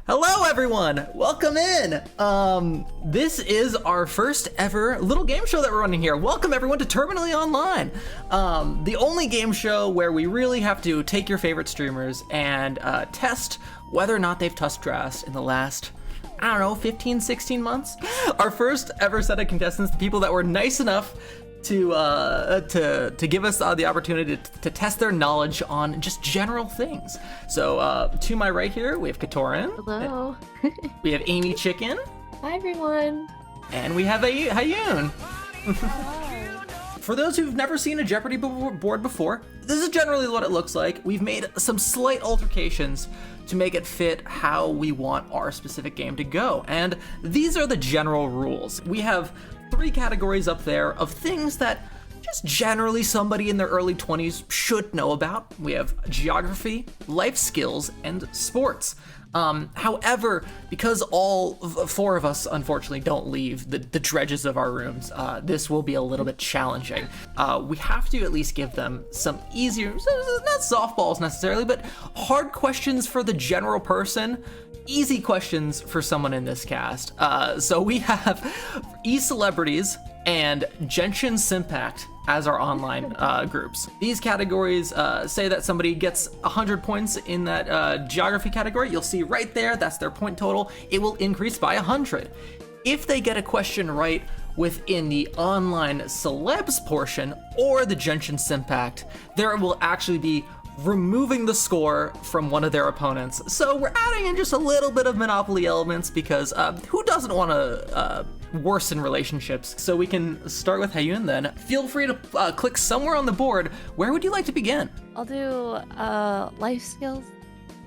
Hello everyone, welcome in. This is our first ever little game show that we're running here. Welcome everyone to Terminally Online, the only game show where we really have to take your favorite streamers and test whether or not they've touched grass in the last, I don't know, 15, 16 months. Our first ever set of contestants, the people that were nice enough to give us the opportunity to test their knowledge on just general things. So to my right here, we have Katorin. Hello. We have Amy Chicken. Hi, everyone. And we have Hayun. Hi. For those who've never seen a Jeopardy board before, this is generally what it looks like. We've made some slight alterations to make it fit how we want our specific game to go. And these are the general rules. We have 3 categories up there of things that just generally somebody in their early 20s should know about. We have geography, life skills, and sports. However, because all 4 of us unfortunately don't leave the dredges of our rooms, this will be a little bit challenging. We have to at least give them some easier, not softballs necessarily, but hard questions for the general person. Easy questions for someone in this cast. So we have e-celebrities and Genshin Impact as our online groups. These categories say that somebody gets 100 points in that geography category. You'll see right there, that's their point total. It will increase by 100. If they get a question right within the online celebs portion or the Genshin Impact, there will actually be removing the score from one of their opponents. So we're adding in just a little bit of Monopoly elements because who doesn't want to worsen relationships? So we can start with Hayun then. Feel free to click somewhere on the board. Where would you like to begin? I'll do life skills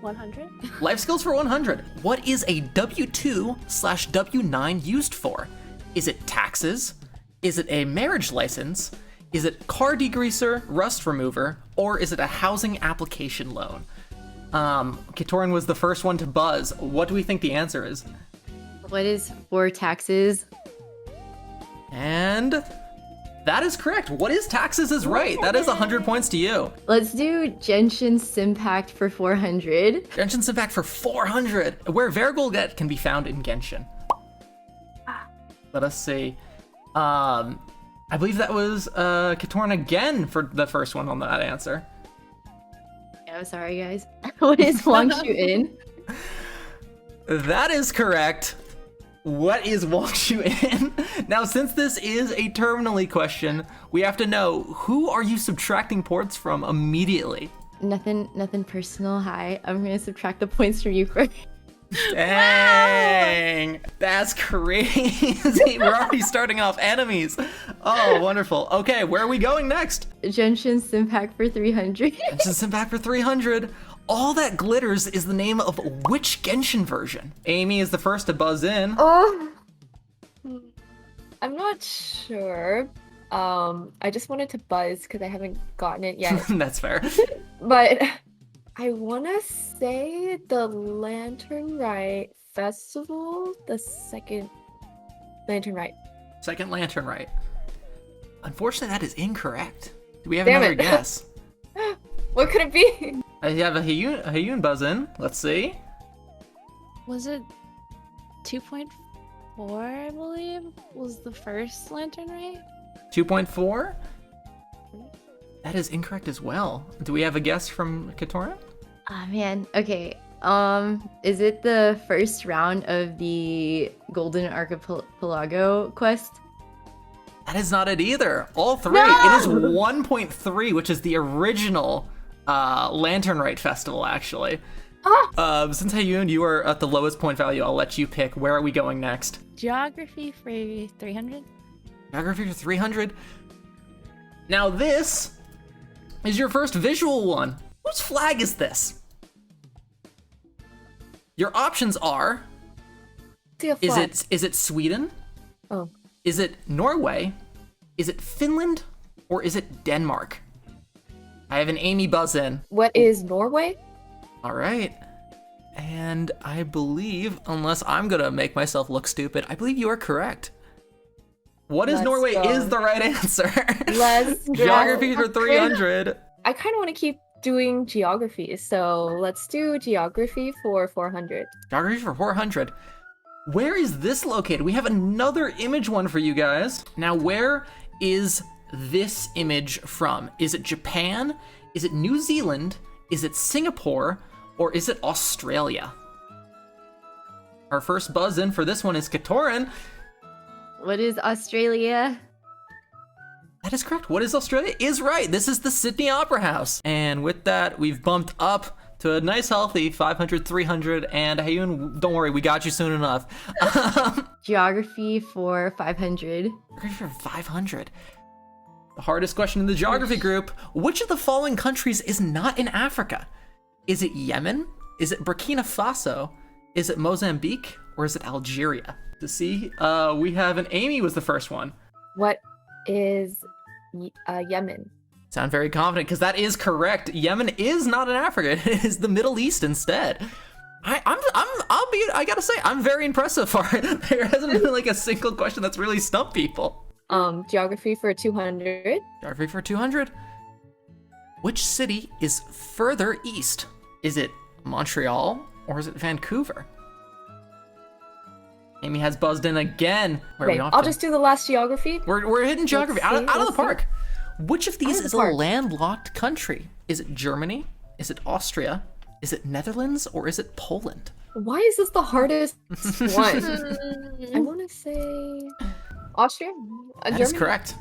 100. Life skills for 100. What is a W2/W9 used for? Is it taxes? Is it a marriage license? Is it car degreaser, rust remover, or is it a housing application loan? Katorin was the first one to buzz. What do we think the answer is? What is for taxes? And that is correct. What is taxes is right. That is 100 points to you. Let's do Genshin Impact for 400. Genshin Impact for 400. Where Vergolget can be found in Genshin. Let us see. I believe that was Katorin again for the first one on that answer. Yeah, sorry guys. What is Wangshu-in? That is correct. What is Wangshu-in? Now, since this is a terminally question, we have to know, who are you subtracting points from immediately? Nothing personal. Hi, I'm gonna subtract the points from you first. Dang, wow. That's crazy. We're already starting off enemies. Oh, wonderful. Okay, where are we going next? Genshin Impact for 300. Genshin Impact for 300. All That Glitters is the name of which Genshin version? Amy is the first to buzz in. Oh, I'm not sure. I just wanted to buzz because I haven't gotten it yet. That's fair. But I want to say the Lantern Rite Festival, the second Lantern Rite. Second Lantern Rite. Unfortunately, that is incorrect. Do we have Damn another it. guess? What could it be? I have a Hayun buzz in. Let's see. Was it 2.4, I believe, was the first Lantern Rite? 2.4? That is incorrect as well. Do we have a guess from Katorin? Ah man. Okay. Is it the first round of the Golden Archipelago quest? That is not it either. All 3. No! It is 1.3, which is the original Lantern Rite Festival, actually. Since Hayun, you are at the lowest point value, I'll let you pick. Where are we going next? Geography for 300? Geography for 300. Now this is your first visual one. Whose flag is this? Your options are, See a flag. is it Sweden? Oh. Is it Norway? Is it Finland? Or is it Denmark? I have an Amy buzz in. What is Norway? All right. And I believe, unless I'm gonna make myself look stupid, I believe you are correct. What is Let's Norway go. is the right answer. Let's go. Geography for 300. I kind of want to keep doing geography, so let's do geography for 400. Geography for 400. Where is this located? We have another image one for you guys. Now, where is this image from? Is it Japan? Is it New Zealand? Is it Singapore? Or is it Australia? Our first buzz in for this one is Katoran. What is Australia? That is correct. What is Australia? Is right. This is the Sydney Opera House. And with that, we've bumped up to a nice healthy 500, 300, and Hayun, don't worry, we got you soon enough. Geography for 500. Geography for 500. The hardest question in the geography group, which of the following countries is not in Africa? Is it Yemen? Is it Burkina Faso? Is it Mozambique? Or is it Algeria? To see, we have an Amy was the first one. What is Yemen? Sound very confident because that is correct. Yemen is not in Africa. It is the Middle East instead. I gotta say, I'm very impressed so far. There hasn't been like a single question that's really stumped people. Geography for 200. Geography for 200. Which city is further east? Is it Montreal or is it Vancouver? Amy has buzzed in again. Where are we off I'll to? just do the last geography. We're hitting geography out of the Let's see. park. Which of these Out of is the a park. landlocked country? Is it Germany? Is it Austria? Is it Netherlands? Or is it Poland? Why is this the hardest one? I want to say Austria. That is correct.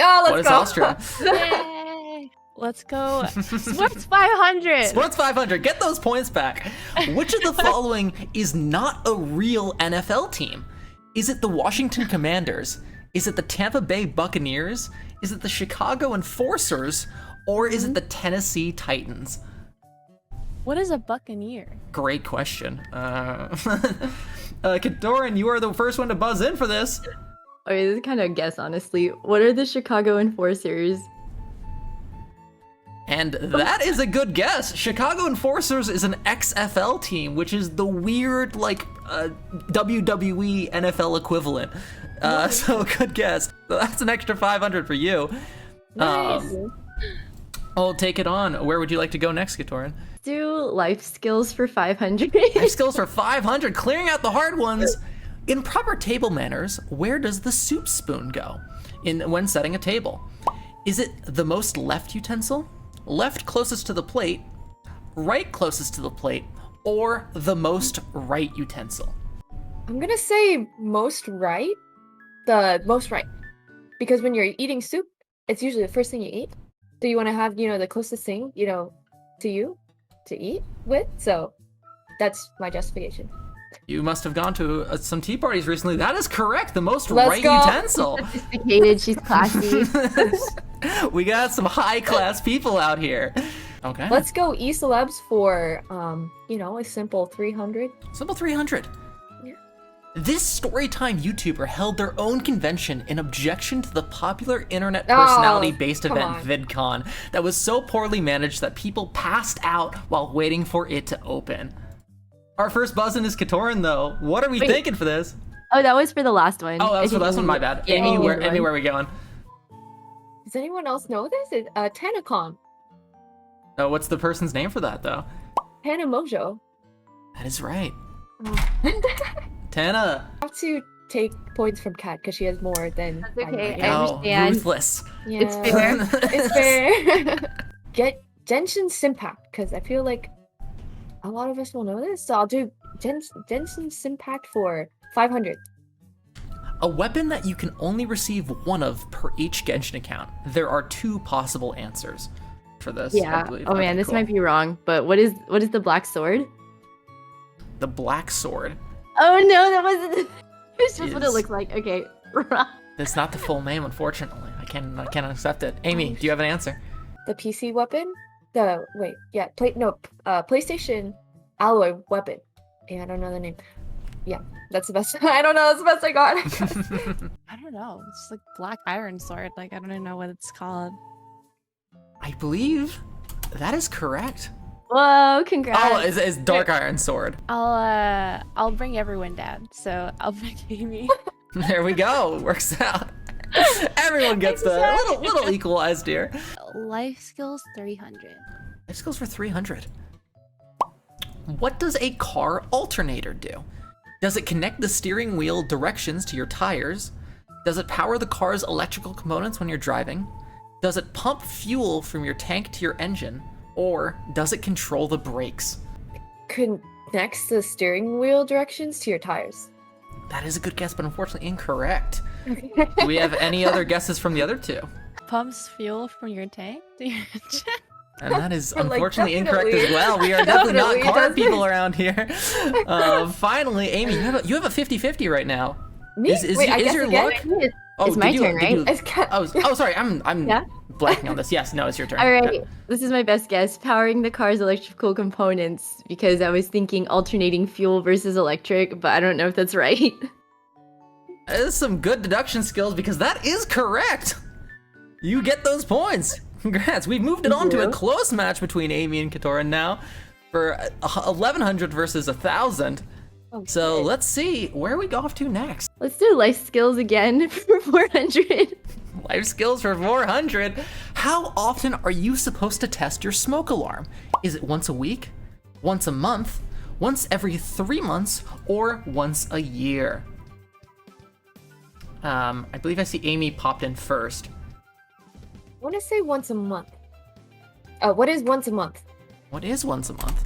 Oh, let's What is go. Austria? Yay! Let's go. Sports 500. Sports 500, get those points back. Which of the following is not a real NFL team? Is it the Washington Commanders? Is it the Tampa Bay Buccaneers? Is it the Chicago Enforcers? Or is it the Tennessee Titans? What is a buccaneer? Great question. Kadoran, you are the first one to buzz in for this. Okay, this is kind of a guess, honestly. What are the Chicago Enforcers? And that is a good guess. Chicago Enforcers is an XFL team, which is the weird, like, WWE NFL equivalent. So good guess. So that's an extra 500 for you. Nice. I'll take it on. Where would you like to go next, Katoran? Do life skills for 500. Life skills for 500, clearing out the hard ones. In proper table manners, where does the soup spoon go when setting a table? Is it the most left utensil, left closest to the plate, right closest to the plate, or the most right utensil? I'm gonna say most right. The most right. Because when you're eating soup, it's usually the first thing you eat. So you want to have, the closest thing, to you to eat with. So that's my justification. You must have gone to some tea parties recently. That is correct. The most Let's right go. utensil. Sophisticated, she's classy. We got some high class people out here. Okay. Let's go E-celebs for, a simple 300. Simple 300. Yeah. This storytime YouTuber held their own convention in objection to the popular internet personality-based come event on. VidCon that was so poorly managed that people passed out while waiting for it to open. Our first buzz-in is Katoran, though. What are we Wait. thinking for this? Oh, that was for the last one. Oh, that was I for the last think one. My bad. Yeah, Amy, you where did one. are we going? Does anyone else know this? It's Tanacon. Oh, what's the person's name for that, though? Tanamojo. That is right. I Tana. have to take points from Kat because she has more than That's okay. I I do. understand. Ruthless. Yeah. It's fair. It's fair. Get Genshin Simpact because I feel like a lot of us will know this. So I'll do Genshin Simpact for 500. A weapon that you can only receive one of per each Genshin account. There are two possible answers for this. I Yeah. believe. Oh Okay, man, this cool. might be wrong. But what is the black sword? The Black Sword. Oh no, that wasn't. It's just what it Is- looks like. Okay. That's not the full name, unfortunately. I can't accept it. Amy, do you have an answer? The PC weapon? PlayStation alloy weapon. Yeah, I don't know the name. Yeah, that's the best. I don't know. That's the best I got. I don't know. It's like black iron sword. Like I don't even know what it's called. I believe that is correct. Whoa! Congrats. Oh, it's Dark Iron Sword. I'll bring everyone down. So I'll bring Amy. There we go. Works out. Everyone gets the little equalized here. Life skills 300. Life skills for 300. What does a car alternator do? Does it connect the steering wheel directions to your tires? Does it power the car's electrical components when you're driving? Does it pump fuel from your tank to your engine? Or does it control the brakes? Connects the steering wheel directions to your tires. That is a good guess, but unfortunately incorrect. Do we have any other guesses from the other two? Pumps fuel from your tank to your engine. And that is Like, unfortunately incorrect definitely. as well. We are definitely not Definitely car doesn't. people around here. Finally, Amy, you have a 50-50 right now. Me? Wait, I guess your again? luck? It's my did turn, right? It's Oh, sorry. I'm Yeah? blanking on this. Yes, no, it's your turn. All right, this is my best guess. Powering the car's electrical components, because I was thinking alternating fuel versus electric, but I don't know if that's right. That is some good deduction skills because that is correct. You get those points. Congrats. We've moved it on to a close match between Amy and Katora now for 1100 versus 1000. So let's see where we go off to next. Let's do life skills again for 400. Life skills for 400. How often are you supposed to test your smoke alarm? Is it once a week, once a month, once every 3 months, or once a year? I believe I see Amy popped in first. I want to say once a month. What is once a month? What is once a month?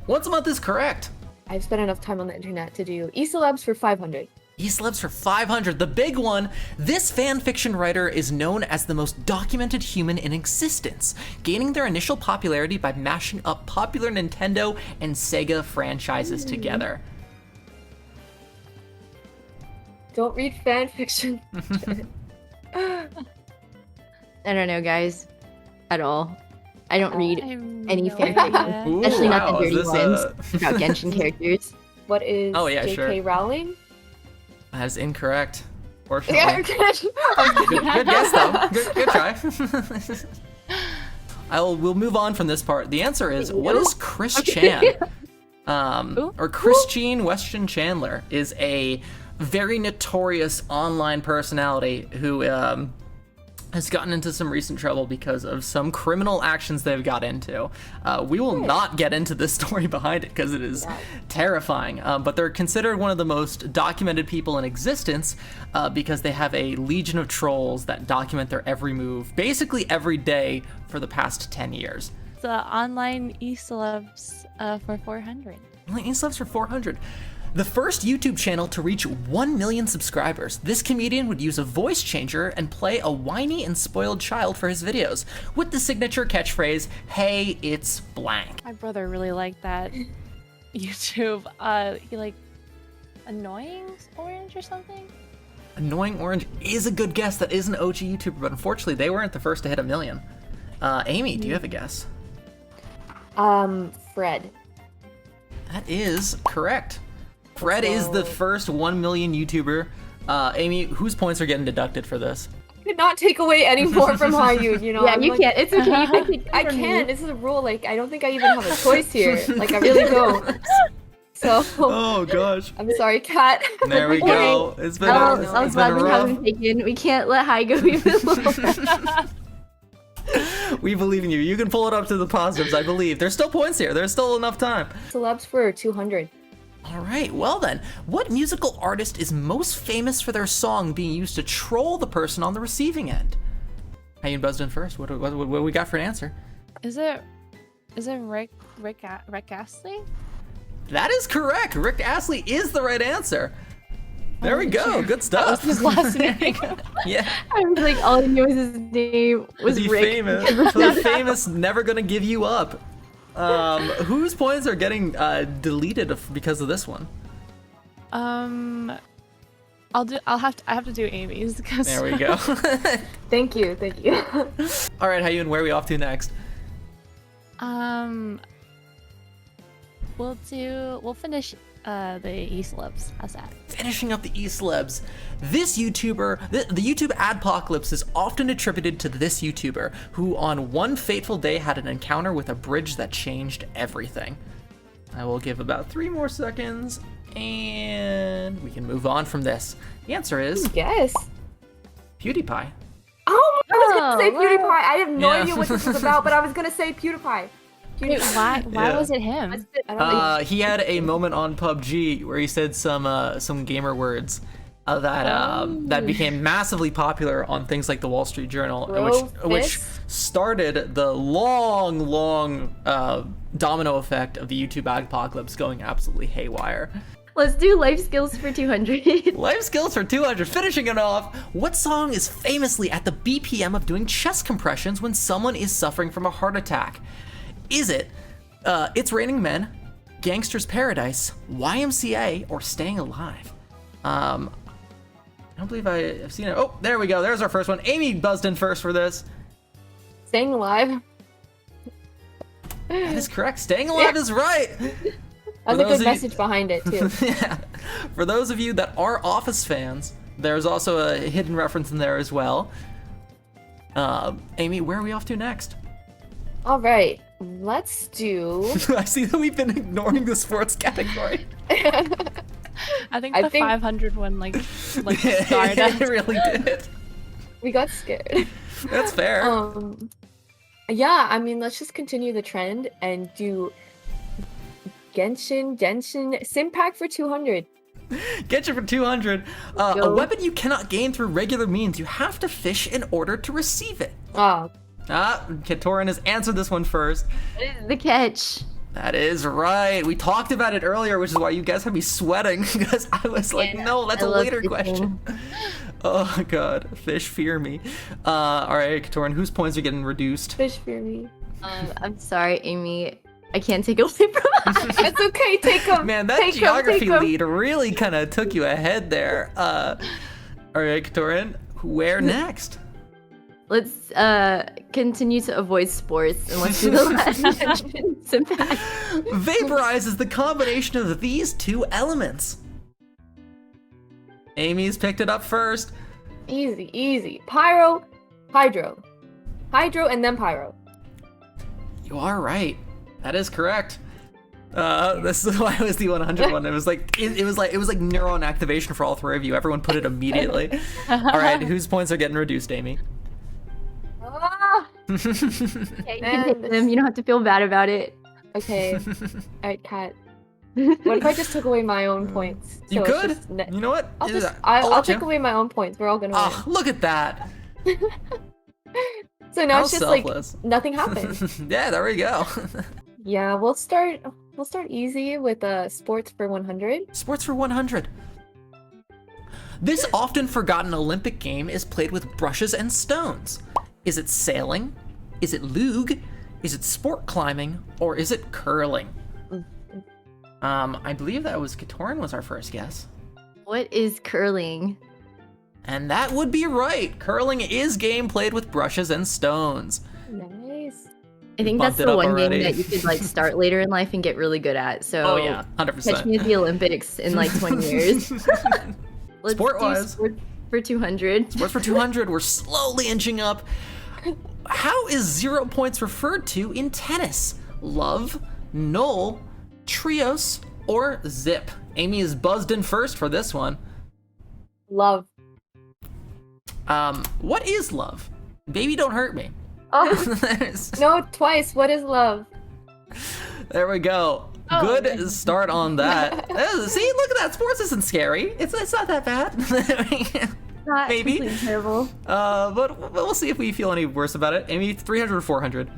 Once a month is correct. I've spent enough time on the internet to do e-celebs for 500. E-celebs for 500, the big one. This fan fiction writer is known as the most documented human in existence, gaining their initial popularity by mashing up popular Nintendo and Sega franchises together. Don't read fan fiction. I don't know, guys, at all. I don't read any fanfic, Ooh, especially not the wow, dirty is this ones about Genshin characters. What is Oh, yeah, J.K. sure. Rowling? That is incorrect. Fortunately. Yeah, okay. Good guess though. Good try. We'll move on from this part. The answer is, what is Chris Chan? Or Christine Weston Chandler is a very notorious online personality who has gotten into some recent trouble because of some criminal actions they've got into. We will not get into the story behind it because it is terrifying, but they're considered one of the most documented people in existence because they have a legion of trolls that document their every move, basically every day for the past 10 years. The online e-celebs for 400. Online e-celebs for 400. The first YouTube channel to reach 1 million subscribers. This comedian would use a voice changer and play a whiny and spoiled child for his videos with the signature catchphrase, "Hey, it's blank." My brother really liked that YouTube. He like annoying orange or something. Annoying Orange is a good guess. That is an OG YouTuber, but unfortunately they weren't the first to hit 1 million. Amy, do you have a guess? Fred. That is correct. Fred is the first 1 million YouTuber. Amy, whose points are getting deducted for this? I could not take away any more from Hayu, you know? Yeah, I'm you like, can't. It's okay. I can't. This is a rule. Like, I don't think I even have a choice here. Like, I really don't. So, Oh gosh. I'm sorry, Kat. There we go. It's been, I'll it's been gladly have rough. him taken. We can't let Hai go even lower. We believe in you. You can pull it up to the positives, I believe. There's still points here. There's still enough time. Celebs for 200. All right, well then, what musical artist is most famous for their song being used to troll the person on the receiving end? Hayun buzzed in first. What do we got for an answer? Is it Rick Astley? That is correct. Rick Astley is the right answer. There we go. Good stuff. His last name. Yeah. I was like, all I knew was his name was The Rick. famous, the famous, never gonna give you up. Whose points are getting deleted because of this one? I have to do Amy's because There we go. Thank you. Thank you. All right, Hayun, where are we off to next? we'll finish the e-celebs. How's that? Finishing up the e-celebs. This YouTuber, the YouTube adpocalypse is often attributed to this YouTuber, who on one fateful day had an encounter with a bridge that changed everything. I will give about 3 more seconds, and we can move on from this. The answer is Guess. PewDiePie. Oh, I was gonna say Oh, PewDiePie. I have no Yeah. idea what this was about, but I was gonna say PewDiePie. Wait, why Yeah. was it him? I don't know. He had a moment on PUBG where he said some gamer words that became massively popular on things like the Wall Street Journal, which Fist? started the long domino effect of the YouTube apocalypse going absolutely haywire. Let's do life skills for 200. Life skills for 200, finishing it off. What song is famously at the BPM of doing chest compressions when someone is suffering from a heart attack? Is it It's Raining Men, Gangster's Paradise, YMCA, or Staying Alive? I don't believe I've seen it. Oh, there we go. There's our first one. Amy buzzed in first for this. Staying alive. That is correct. Staying Alive is right. That's a good message behind it too. Yeah. For those of you that are Office fans, there's also a hidden reference in there as well. Amy, where are we off to next? All right, let's do. I see that we've been ignoring the sports category. I think the 500 one like It started. really did. We got scared. That's fair. Yeah, I mean, let's just continue the trend and do Genshin, Simpack for 200. Get you for 200. A Go. weapon you cannot gain through regular means. You have to fish in order to receive it. Oh, Katoran has answered this one first. What is the catch? That is right. We talked about it earlier, which is why you guys had me sweating because I was like, Yeah, no, that's I a love later fishing. question. Oh god, fish fear me. All right, Katoran, whose points are getting reduced? fish for me. I'm sorry, Amy. I can't take away from that. It's okay, take them. Man, that geography lead really kind of took you ahead there. All right, Katoran, where next? Let's continue to avoid sports and let's do the last mention. Simpack. Vaporize is the combination of these two elements. Amy's picked it up first. Easy. Pyro, hydro. Hydro and then pyro. You are right. That is correct. This is why it was the 100 one. It was like neuron activation for all three of you. Everyone put it immediately. All right, whose points are getting reduced, Amy? Ah! Yeah, you can take them. You don't have to feel bad about it. Okay. Alright, Kat. What if I just took away my own points? You So it's could. just You know what? I'll let take you. away my own points. We're all gonna Ah, look at that. win. So now How it's just selfless. like nothing happened. Yeah, there we go. Yeah, we'll start easy with sports for 100. Sports for 100. This often forgotten Olympic game is played with brushes and stones. Is it sailing? Is it luge? Is it sport climbing? Or is it curling? I believe that was Katoran was our first guess. What is curling? And that would be right. Curling is game played with brushes and stones. Nice. I think bumped that's it the up one already. game that you could like start later in life and get really good at. So Oh yeah, 100%. catch me at the Olympics in like 20 years. Let's Sport-wise. do sport for 200. Sports for 200, we're slowly inching up. How is 0 points referred to in tennis? Love, null, trios, or zip? Amy is buzzed in first for this one. Love. What is love? Baby, don't hurt me. Oh, no, twice. What is love? There we go. Oh, Good okay. start on that. See, look at that. Sports isn't scary. It's not that bad. Not Maybe. completely terrible. But we'll see if we feel any worse about it. Amy, 300 or 400?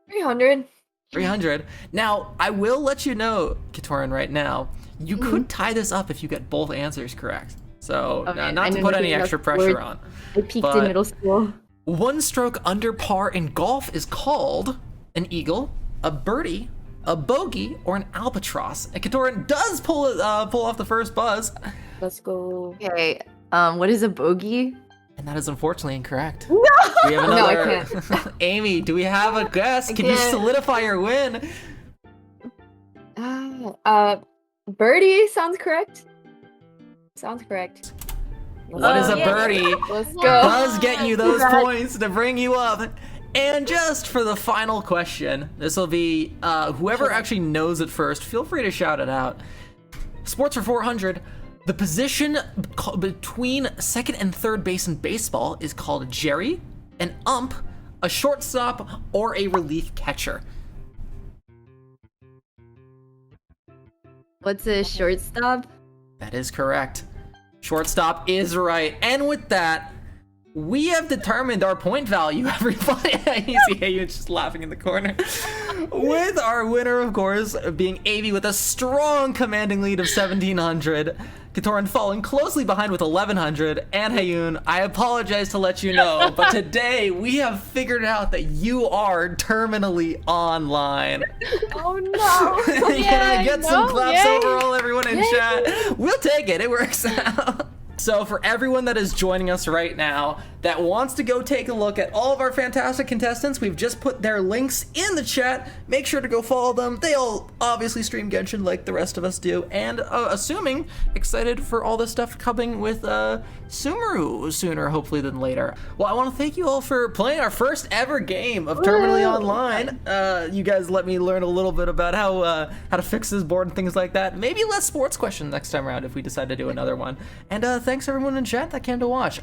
300. 300. Now, I will let you know, Katoran, right now, you could tie this up if you get both answers correct. So, Okay, I not to know put nothing any about extra sports. pressure on. I peaked But- in middle school. One stroke under par in golf is called an eagle, a birdie, a bogey, or an albatross. And Katoran does pull off the first buzz. Let's go. Okay, what is a bogey? And that is unfortunately incorrect. No! We have No, I another. Amy, do we have a guess? I Can you can't. solidify your win? Birdie sounds correct. Sounds correct. What is a yeah. birdie? Let's go. Does get you those Congrats. points to bring you up. And just for the final question, this will be whoever actually knows it first, feel free to shout it out. Sports for 400. The position between second and third base in baseball is called a jerry, an ump, a shortstop, or a relief catcher. What's a shortstop? That is correct. Shortstop is right. And with that, we have determined our point value, everybody. You see Hayun just laughing in the corner. With our winner, of course, being Avi with a strong commanding lead of 1,700. Katoran falling closely behind with 1,100. And Hayun, I apologize to let you know, but today we have figured out that you are terminally online. Oh no! Can I get some claps Yay. overall, everyone in chat? We'll take it. It works out. So for everyone that is joining us right now that wants to go take a look at all of our fantastic contestants, we've just put their links in the chat. Make sure to go follow them. They all obviously stream Genshin like the rest of us do. And assuming excited for all this stuff coming with Sumeru sooner, hopefully, than later. Well, I want to thank you all for playing our first ever game of Terminally Online. You guys let me learn a little bit about how to fix this board and things like that. Maybe less sports questions next time around if we decide to do another one. And thanks everyone in chat that came to watch.